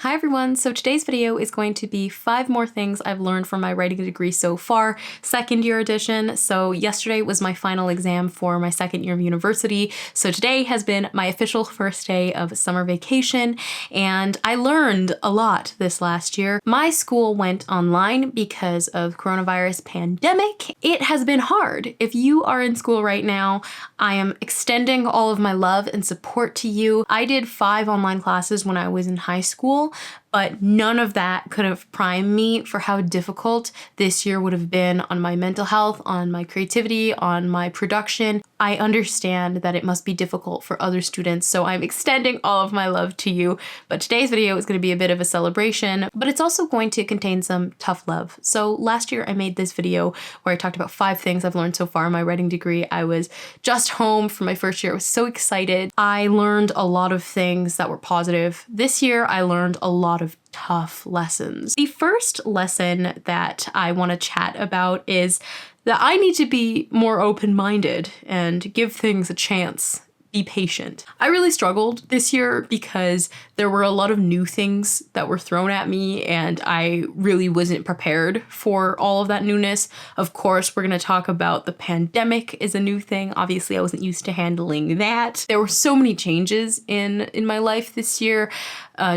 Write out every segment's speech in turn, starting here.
Hi everyone, so today's video is going to be 5 more things I've learned from my writing degree so far, second year edition. So yesterday was my final exam for my second year of university. So today has been my official first day of summer vacation, and I learned a lot this last year. My school went online because of coronavirus pandemic. It has been hard. If you are in school right now, I am extending all of my love and support to you. I did 5 online classes when I was in high school, but none of that could have primed me for how difficult this year would have been on my mental health, on my creativity, on my production. I understand that it must be difficult for other students, so I'm extending all of my love to you. But today's video is going to be a bit of a celebration, but it's also going to contain some tough love. So last year I made this video where I talked about 5 things I've learned so far in my writing degree. I was just home for my first year. I was so excited. I learned a lot of things that were positive. This year I learned a lot of tough lessons. The first lesson that I want to chat about is that I need to be more open-minded and give things a chance. Be patient. I really struggled this year because there were a lot of new things that were thrown at me and I really wasn't prepared for all of that newness. Of course, we're going to talk about the pandemic is a new thing. Obviously, I wasn't used to handling that. There were so many changes in my life this year,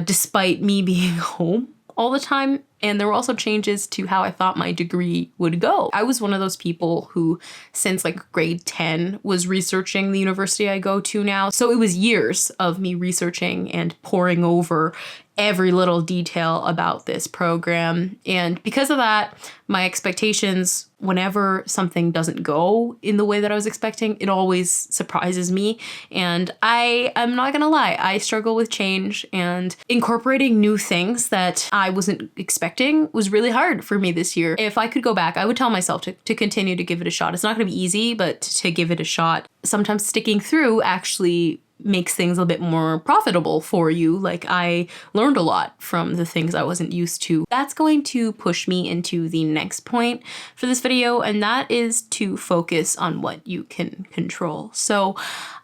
despite me being home all the time. And there were also changes to how I thought my degree would go. I was one of those people who, since like grade 10, was researching the university I go to now. So it was years of me researching and poring over every little detail about this program. And because of that, my expectations, whenever something doesn't go in the way that I was expecting, it always surprises me. And I'm not gonna lie, I struggle with change, and incorporating new things that I wasn't expecting was really hard for me this year. If I could go back, I would tell myself to continue to give it a shot. It's not gonna be easy, but to give it a shot. Sometimes sticking through actually makes things a bit more profitable for you. Like, I learned a lot from the things I wasn't used to. That's going to push me into the next point for this video, and that is to focus on what you can control. So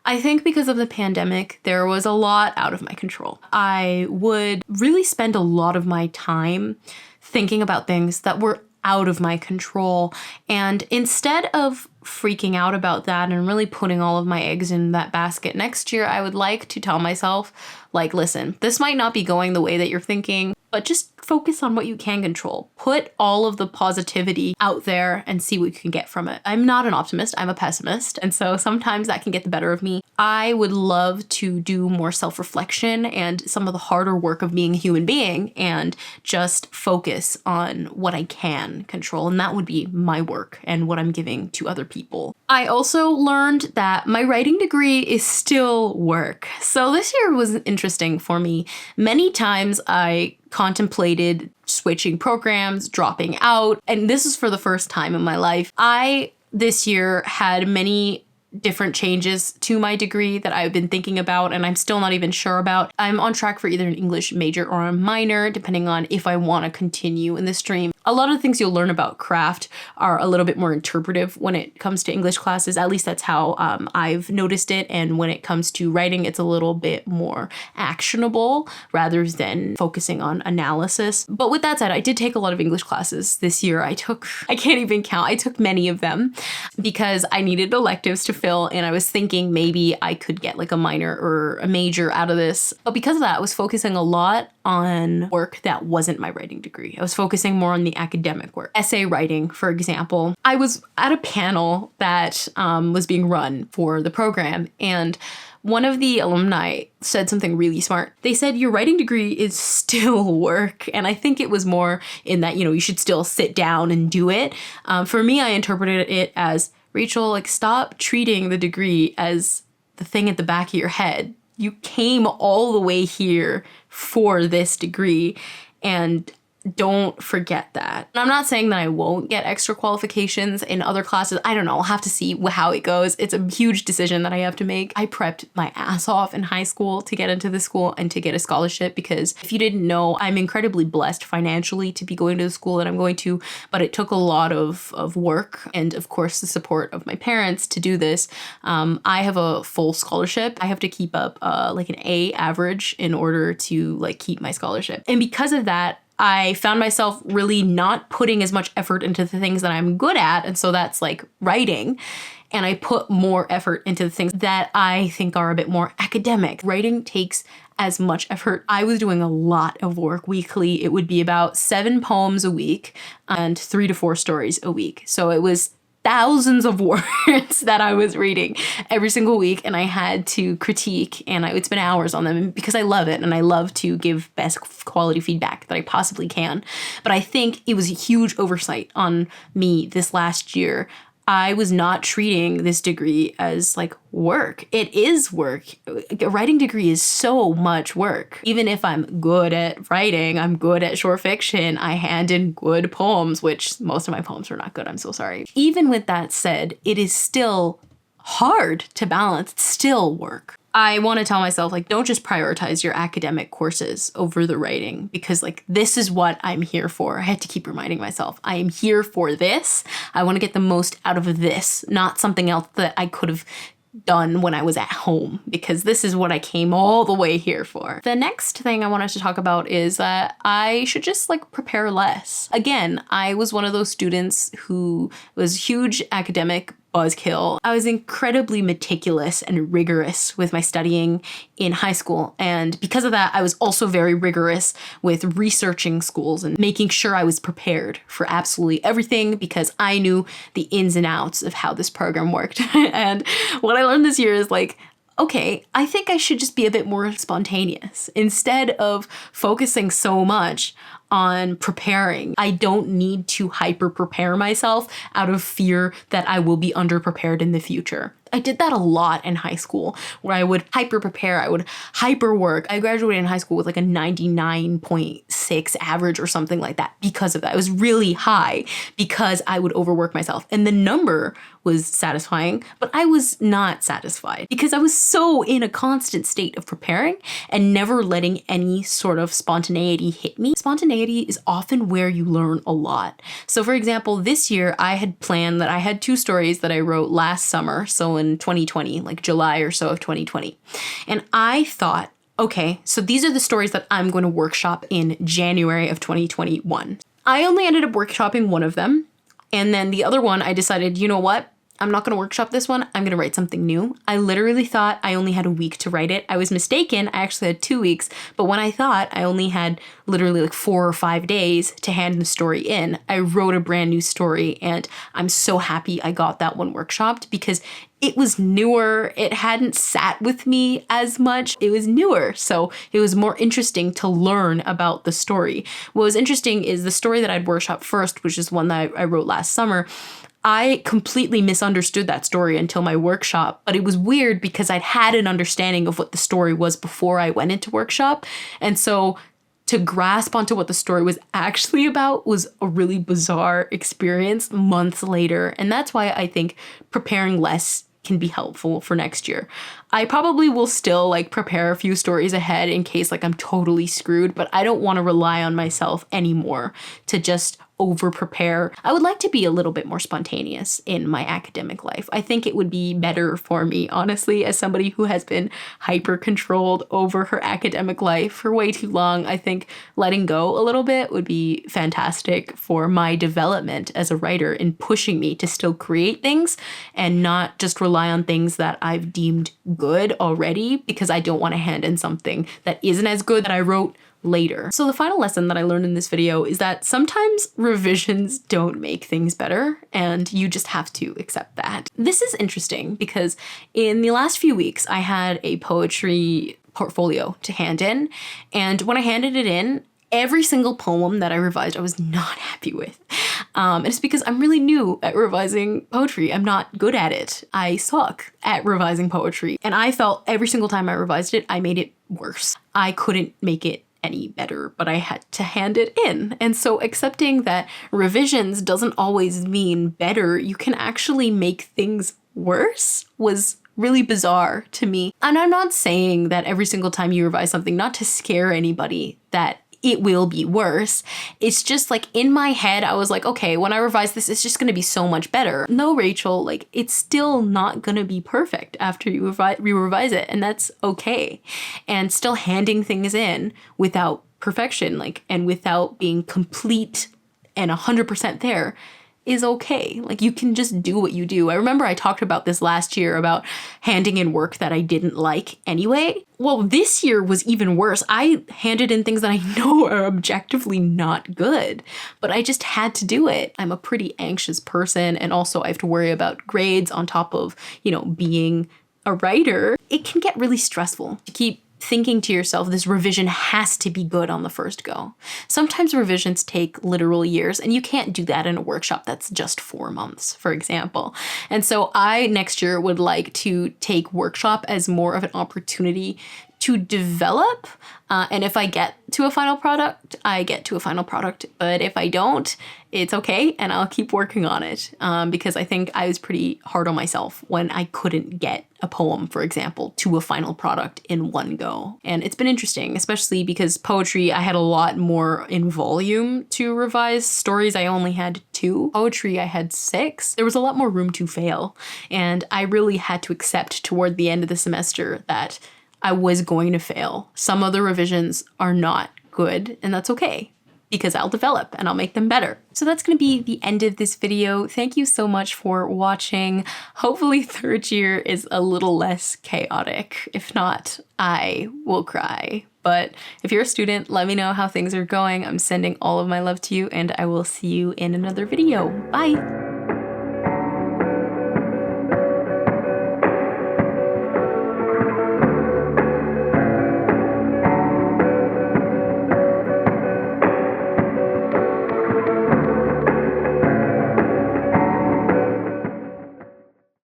I think because of the pandemic, there was a lot out of my control. I would really spend a lot of my time thinking about things that were out of my control. And instead of freaking out about that and really putting all of my eggs in that basket next year, I would like to tell myself, like, listen, this might not be going the way that you're thinking, but just focus on what you can control. Put all of the positivity out there and see what you can get from it. I'm not an optimist, I'm a pessimist. And so sometimes that can get the better of me. I would love to do more self-reflection and some of the harder work of being a human being and just focus on what I can control. And that would be my work and what I'm giving to other people. I also learned that my writing degree is still work. So this year was interesting for me. Many times I contemplated switching programs, dropping out, and this is for the first time in my life. I, this year, had many different changes to my degree that I've been thinking about and I'm still not even sure about. I'm on track for either an English major or a minor, depending on if I want to continue in the stream. A lot of the things you'll learn about craft are a little bit more interpretive when it comes to English classes. At least that's how I've noticed it. And when it comes to writing, it's a little bit more actionable rather than focusing on analysis. But with that said, I did take a lot of English classes this year. I can't even count. I took many of them because I needed electives to fill, and I was thinking maybe I could get like a minor or a major out of this. But because of that, I was focusing a lot on work that wasn't my writing degree. I was focusing more on the academic work. Essay writing, for example. I was at a panel that was being run for the program, and one of the alumni said something really smart. They said, your writing degree is still work. And I think it was more in that, you should still sit down and do it. For me, I interpreted it as, Rachel, like, stop treating the degree as the thing at the back of your head. You came all the way here for this degree, and don't forget that. And I'm not saying that I won't get extra qualifications in other classes. I don't know. I'll have to see how it goes. It's a huge decision that I have to make. I prepped my ass off in high school to get into this school and to get a scholarship, because if you didn't know, I'm incredibly blessed financially to be going to the school that I'm going to, but it took a lot of work and, of course, the support of my parents to do this. I have a full scholarship. I have to keep up like an A average in order to like keep my scholarship. And because of that, I found myself really not putting as much effort into the things that I'm good at. And so that's like writing. And I put more effort into the things that I think are a bit more academic. Writing takes as much effort. I was doing a lot of work weekly. It would be about 7 poems a week and 3 to 4 stories a week. So it was thousands of words that I was reading every single week, and I had to critique, and I would spend hours on them because I love it and I love to give best quality feedback that I possibly can. But I think it was a huge oversight on me this last year. I was not treating this degree as like work. It is work. A writing degree is so much work. Even if I'm good at writing, I'm good at short fiction, I hand in good poems, which most of my poems were not good. I'm so sorry. Even with that said, it is still hard to balance. It's still work. I want to tell myself, like, don't just prioritize your academic courses over the writing, because like, this is what I'm here for. I had to keep reminding myself, I am here for this. I want to get the most out of this, not something else that I could have done when I was at home, because this is what I came all the way here for. The next thing I wanted to talk about is that I should just like prepare less. Again, I was one of those students who was huge academic buzzkill. I was incredibly meticulous and rigorous with my studying in high school. And because of that, I was also very rigorous with researching schools and making sure I was prepared for absolutely everything, because I knew the ins and outs of how this program worked. And what I learned this year is like, okay, I think I should just be a bit more spontaneous. Instead of focusing so much on preparing, I don't need to hyper prepare myself out of fear that I will be underprepared in the future. I did that a lot in high school, where I would hyper prepare, I would hyper work. I graduated in high school with like a 99.6 average or something like that because of that. It was really high because I would overwork myself. And the number was satisfying, but I was not satisfied because I was so in a constant state of preparing and never letting any sort of spontaneity hit me. Spontaneity is often where you learn a lot. So for example, this year I had planned that I had 2 stories that I wrote last summer. So in 2020, like July or so of 2020. And I thought, okay, so these are the stories that I'm going to workshop in January of 2021. I only ended up workshopping one of them. And then the other one, I decided, you know what? I'm not going to workshop this one. I'm going to write something new. I literally thought I only had a week to write it. I was mistaken. I actually had 2 weeks. But when I thought I only had literally like 4 or 5 days to hand the story in, I wrote a brand new story. And I'm so happy I got that one workshopped because it was newer. It hadn't sat with me as much. It was newer. So it was more interesting to learn about the story. What was interesting is the story that I'd workshopped first, which is one that I wrote last summer. I completely misunderstood that story until my workshop, but it was weird because I'd had an understanding of what the story was before I went into workshop. And so to grasp onto what the story was actually about was a really bizarre experience months later. And that's why I think preparing less can be helpful for next year. I probably will still like prepare a few stories ahead in case like I'm totally screwed, but I don't want to rely on myself anymore to just over prepare. I would like to be a little bit more spontaneous in my academic life. I think it would be better for me, honestly, as somebody who has been hyper controlled over her academic life for way too long. I think letting go a little bit would be fantastic for my development as a writer in pushing me to still create things and not just rely on things that I've deemed good already because I don't want to hand in something that isn't as good that I wrote later. So the final lesson that I learned in this video is that sometimes revisions don't make things better, and you just have to accept that. This is interesting because in the last few weeks, I had a poetry portfolio to hand in, and when I handed it in, every single poem that I revised, I was not happy with. And it's because I'm really new at revising poetry. I'm not good at it. I suck at revising poetry. And I felt every single time I revised it, I made it worse. I couldn't make it any better, but I had to hand it in. And so accepting that revisions doesn't always mean better, you can actually make things worse, was really bizarre to me. And I'm not saying that every single time you revise something, not to scare anybody, that it will be worse. It's just like in my head, I was like, okay, when I revise this, it's just gonna be so much better. No, Rachel, like it's still not gonna be perfect after you revise it, and that's okay. And still handing things in without perfection, like, and without being complete and 100% there, is okay. Like you can just do what you do. I remember I talked about this last year about handing in work that I didn't like anyway. Well, this year was even worse. I handed in things that I know are objectively not good, but I just had to do it. I'm a pretty anxious person, and also I have to worry about grades on top of, you know, being a writer. It can get really stressful to keep thinking to yourself, this revision has to be good on the first go. Sometimes revisions take literal years, and you can't do that in a workshop that's just 4 months, for example. And so I next year would like to take workshop as more of an opportunity to develop. And if I get to a final product, I get to a final product. But if I don't, it's okay, and I'll keep working on it. Because I think I was pretty hard on myself when I couldn't get a poem, for example, to a final product in one go. And it's been interesting, especially because poetry, I had a lot more in volume to revise. Stories, I only had 2. Poetry, I had 6. There was a lot more room to fail. And I really had to accept toward the end of the semester that I was going to fail. Some other revisions are not good, and that's okay, because I'll develop and I'll make them better. So that's gonna be the end of this video. Thank you so much for watching. Hopefully 3rd year is a little less chaotic. If not, I will cry. But if you're a student, let me know how things are going. I'm sending all of my love to you, and I will see you in another video. Bye.